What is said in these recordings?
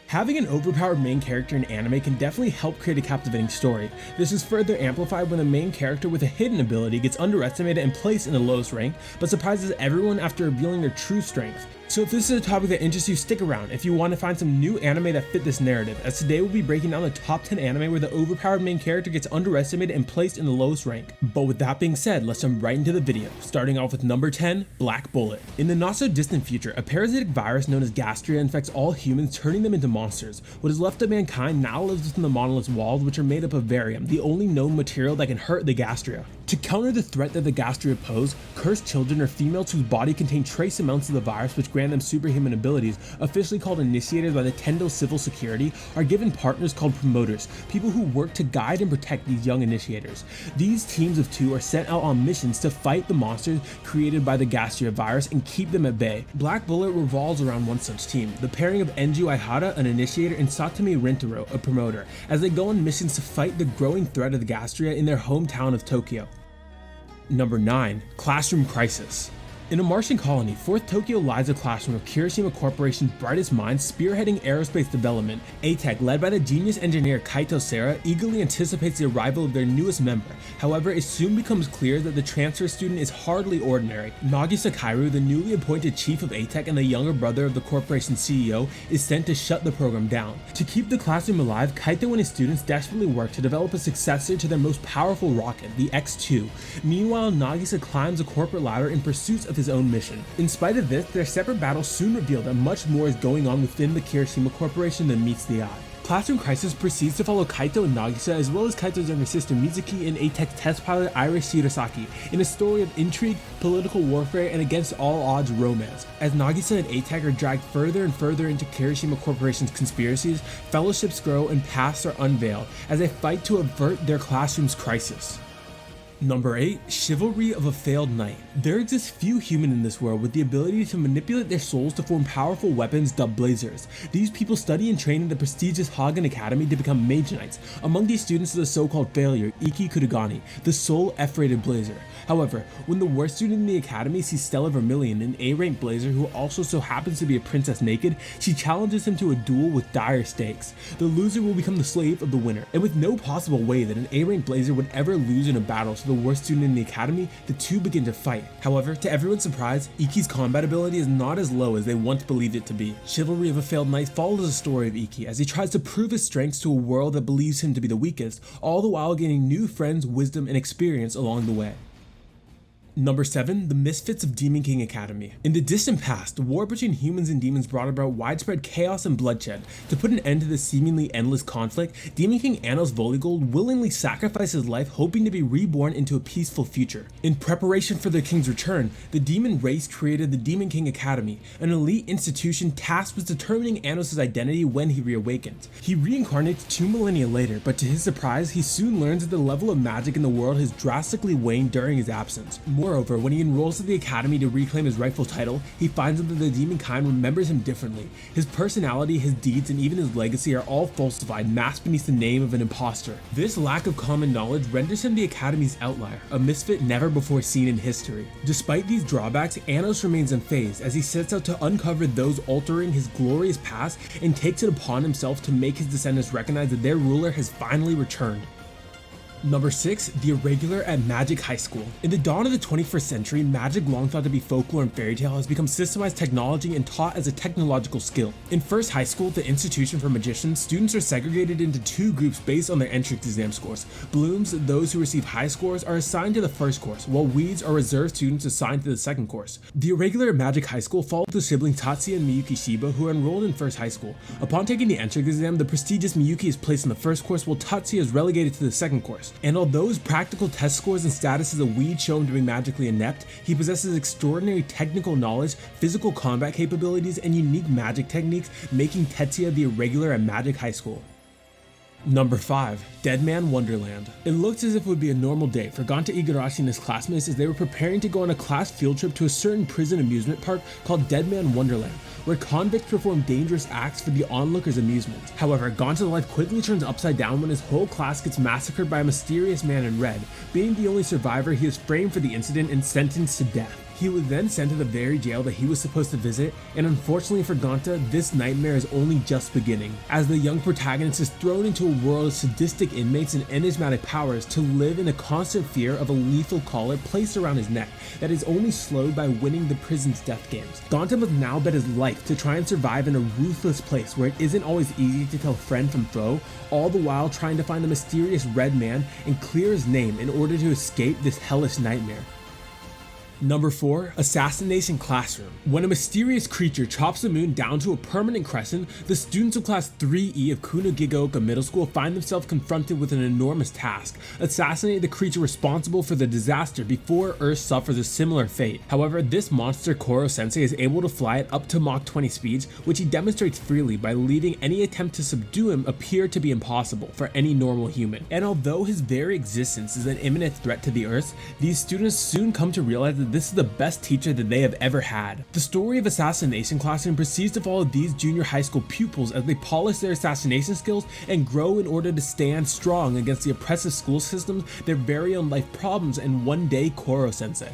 Having an overpowered main character in anime can definitely help create a captivating story. This is further amplified when the main character with a hidden ability gets underestimated and placed in the lowest rank, but surprises everyone after revealing their true strength. So if this is a topic that interests you, stick around if you want to find some new anime that fit this narrative, as today we'll be breaking down the top 10 anime where the overpowered main character gets underestimated and placed in the lowest rank. But with that being said, let's jump right into the video, starting off with number 10, Black Bullet. In the not so distant future, a parasitic virus known as Gastria infects all humans, turning them into monsters. What is left of mankind now lives within the monolith's walls, which are made up of barium, the only known material that can hurt the Gastria. To counter the threat that the Gastria pose, cursed children or females whose body contain trace amounts of the virus which grant them superhuman abilities, officially called initiators by the Tendo Civil Security, are given partners called promoters, people who work to guide and protect these young initiators. These teams of 2 are sent out on missions to fight the monsters created by the Gastria virus and keep them at bay. Black Bullet revolves around one such team, the pairing of Enju Aihara, an initiator, and Satomi Rentaro, a promoter, as they go on missions to fight the growing threat of the Gastria in their hometown of Tokyo. Number 9, Classroom Crisis. In a Martian colony, 4th Tokyo lies a classroom of Kirishima Corporation's brightest minds spearheading aerospace development. ATEC, led by the genius engineer Kaito Sera, eagerly anticipates the arrival of their newest member. However, it soon becomes clear that the transfer student is hardly ordinary. Nagisa Kairu, the newly appointed chief of ATEC and the younger brother of the corporation's CEO, is sent to shut the program down. To keep the classroom alive, Kaito and his students desperately work to develop a successor to their most powerful rocket, the X-2. Meanwhile, Nagisa climbs a corporate ladder in pursuit of his own mission. In spite of this, their separate battles soon reveal that much more is going on within the Kirishima Corporation than meets the eye. Classroom Crisis proceeds to follow Kaito and Nagisa, as well as Kaito's younger sister Mizuki and ATEC's test pilot Iris Shirasaki, in a story of intrigue, political warfare, and against all odds romance. As Nagisa and ATEC are dragged further and further into Kirishima Corporation's conspiracies, fellowships grow and paths are unveiled as they fight to avert their classroom's crisis. Number 8, Chivalry of a Failed Knight. There exists few humans in this world with the ability to manipulate their souls to form powerful weapons dubbed blazers. These people study and train in the prestigious Hagen Academy to become mage knights. Among these students is a so-called failure, Iki Kurugani, the sole F-rated blazer. However, when the worst student in the academy sees Stella Vermilion, an A-rank blazer who also so happens to be a princess naked, she challenges him to a duel with dire stakes. The loser will become the slave of the winner, and with no possible way that an A-rank blazer would ever lose in a battle to the worst student in the academy, the two begin to fight. However, to everyone's surprise, Iki's combat ability is not as low as they once believed it to be. Chivalry of a Failed Knight follows the story of Iki as he tries to prove his strengths to a world that believes him to be the weakest, all the while gaining new friends, wisdom, and experience along the way. Number 7, the Misfits of Demon King Academy. In the distant past, the war between humans and demons brought about widespread chaos and bloodshed. To put an end to this seemingly endless conflict, Demon King Anos Voligold willingly sacrificed his life hoping to be reborn into a peaceful future. In preparation for their king's return, the demon race created the Demon King Academy, an elite institution tasked with determining Anos' identity when he reawakens. He reincarnates 2 millennia later, but to his surprise, he soon learns that the level of magic in the world has drastically waned during his absence. Moreover, when he enrolls at the academy to reclaim his rightful title, he finds out that the demon kind remembers him differently. His personality, his deeds, and even his legacy are all falsified, masked beneath the name of an imposter. This lack of common knowledge renders him the academy's outlier, a misfit never before seen in history. Despite these drawbacks, Anos remains unfazed as he sets out to uncover those altering his glorious past and takes it upon himself to make his descendants recognize that their ruler has finally returned. Number 6, the Irregular at Magic High School. In the dawn of the 21st century, magic, long thought to be folklore and fairy tale, has become systemized technology and taught as a technological skill. In First High School, the institution for magicians, students are segregated into 2 groups based on their entrance exam scores. Blooms, those who receive high scores, are assigned to the first course, while Weeds are reserved students assigned to the second course. The Irregular at Magic High School follows the siblings Tatsuya and Miyuki Shiba, who are enrolled in First High School. Upon taking the entrance exam, the prestigious Miyuki is placed in the first course, while Tatsuya is relegated to the second course. And although his practical test scores and status as a Weed show him to be magically inept, he possesses extraordinary technical knowledge, physical combat capabilities, and unique magic techniques, making Tetsuya the Irregular at Magic High School. Number 5, Deadman Wonderland. It looked as if it would be a normal day for Ganta Igarashi and his classmates as they were preparing to go on a class field trip to a certain prison amusement park called Deadman Wonderland, where convicts perform dangerous acts for the onlookers' amusement. However, Ganta's life quickly turns upside down when his whole class gets massacred by a mysterious man in red. Being the only survivor, he is framed for the incident and sentenced to death. He was then sent to the very jail that he was supposed to visit, and unfortunately for Gonta, this nightmare is only just beginning, as the young protagonist is thrown into a world of sadistic inmates and enigmatic powers to live in a constant fear of a lethal collar placed around his neck that is only slowed by winning the prison's death games. Gonta must now bet his life to try and survive in a ruthless place where it isn't always easy to tell friend from foe, all the while trying to find the mysterious red man and clear his name in order to escape this hellish nightmare. Number 4. Assassination Classroom. When a mysterious creature chops the moon down to a permanent crescent, the students of Class 3E of Kunogigaoka Middle School find themselves confronted with an enormous task: assassinate the creature responsible for the disaster before Earth suffers a similar fate. However, this monster Koro-sensei is able to fly at up to Mach 20 speeds, which he demonstrates freely by leaving any attempt to subdue him appear to be impossible for any normal human. And although his very existence is an imminent threat to the Earth, these students soon come to realize that this is the best teacher that they have ever had. The story of Assassination Classroom proceeds to follow these junior high school pupils as they polish their assassination skills and grow in order to stand strong against the oppressive school systems, their very own life problems, and one day Koro-sensei.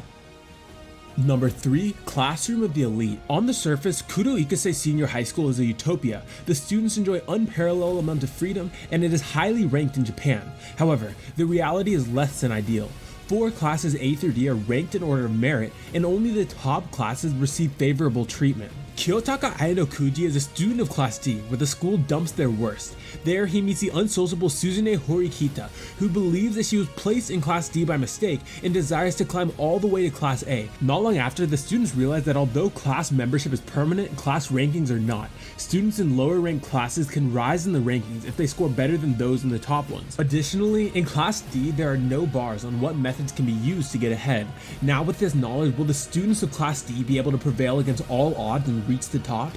Number 3. Classroom of the Elite. On the surface, Kudo Ikase Senior High School is a utopia. The students enjoy unparalleled amount of freedom and it is highly ranked in Japan. However, the reality is less than ideal. 4 classes A through D are ranked in order of merit, and only the top classes receive favorable treatment. Kiyotaka Aido Kuji is a student of Class D, where the school dumps their worst. There, he meets the unsociable Suzune Horikita, who believes that she was placed in Class D by mistake and desires to climb all the way to Class A. Not long after, the students realize that although class membership is permanent, class rankings are not. Students in lower ranked classes can rise in the rankings if they score better than those in the top ones. Additionally, in Class D, there are no bars on what methods can be used to get ahead. Now with this knowledge, will the students of Class D be able to prevail against all odds and reach the top?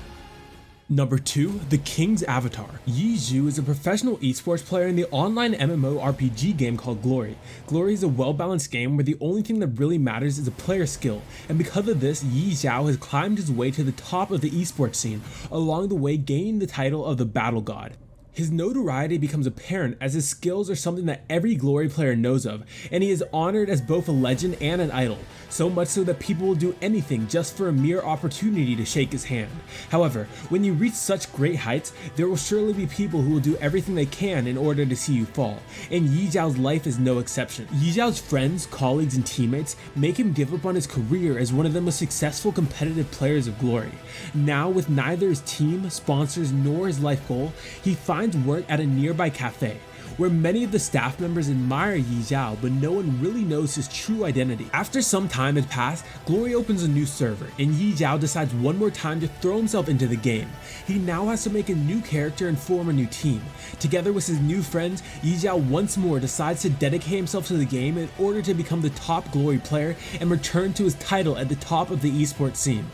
Number 2. The King's Avatar. Yi Zhu is a professional esports player in the online MMORPG game called Glory. Glory is a well-balanced game where the only thing that really matters is a player's skill, and because of this, Yi Zhao has climbed his way to the top of the esports scene, along the way gaining the title of the Battle God. His notoriety becomes apparent as his skills are something that every Glory player knows of, and he is honored as both a legend and an idol, so much so that people will do anything just for a mere opportunity to shake his hand. However, when you reach such great heights, there will surely be people who will do everything they can in order to see you fall, and Yi Zhao's life is no exception. Yi Zhao's friends, colleagues, and teammates make him give up on his career as one of the most successful competitive players of Glory. Now, with neither his team, sponsors, nor his life goal, he finds work at a nearby cafe, where many of the staff members admire Yi Zhao, but no one really knows his true identity. After some time had passed, Glory opens a new server, and Yi Zhao decides one more time to throw himself into the game. He now has to make a new character and form a new team. Together with his new friends, Yi Zhao once more decides to dedicate himself to the game in order to become the top Glory player and return to his title at the top of the esports scene.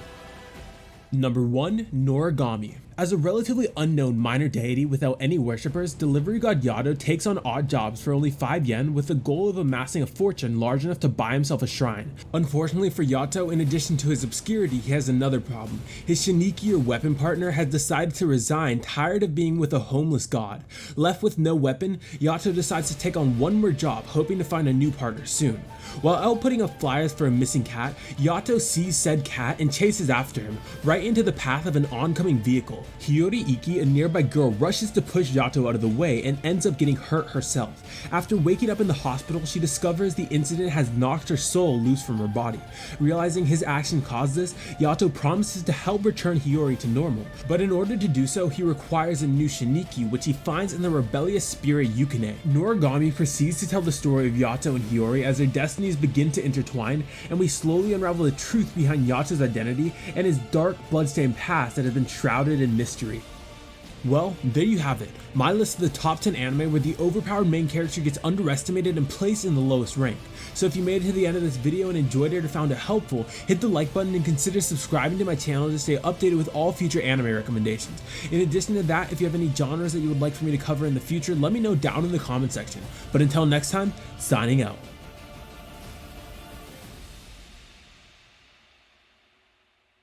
Number 1. Noragami. As a relatively unknown minor deity without any worshippers, delivery god Yato takes on odd jobs for only 5 yen with the goal of amassing a fortune large enough to buy himself a shrine. Unfortunately for Yato, in addition to his obscurity, he has another problem. His Shiniki or weapon partner has decided to resign, tired of being with a homeless god. Left with no weapon, Yato decides to take on one more job, hoping to find a new partner soon. While out putting up flyers for a missing cat, Yato sees said cat and chases after him, right into the path of an oncoming vehicle. Hiyori Iki, a nearby girl, rushes to push Yato out of the way and ends up getting hurt herself. After waking up in the hospital, she discovers the incident has knocked her soul loose from her body. Realizing his action caused this, Yato promises to help return Hiyori to normal, but in order to do so, he requires a new Shiniki, which he finds in the rebellious spirit Yukine. Noragami proceeds to tell the story of Yato and Hiyori as their destinies begin to intertwine, and we slowly unravel the truth behind Yato's identity and his dark, bloodstained past that has been shrouded in mystery. Well, there you have it, my list of the top 10 anime where the overpowered main character gets underestimated and placed in the lowest rank. So if you made it to the end of this video and enjoyed it or found it helpful, hit the like button and consider subscribing to my channel to stay updated with all future anime recommendations. In addition to that, if you have any genres that you would like for me to cover in the future, let me know down in the comment section. But until next time, signing out.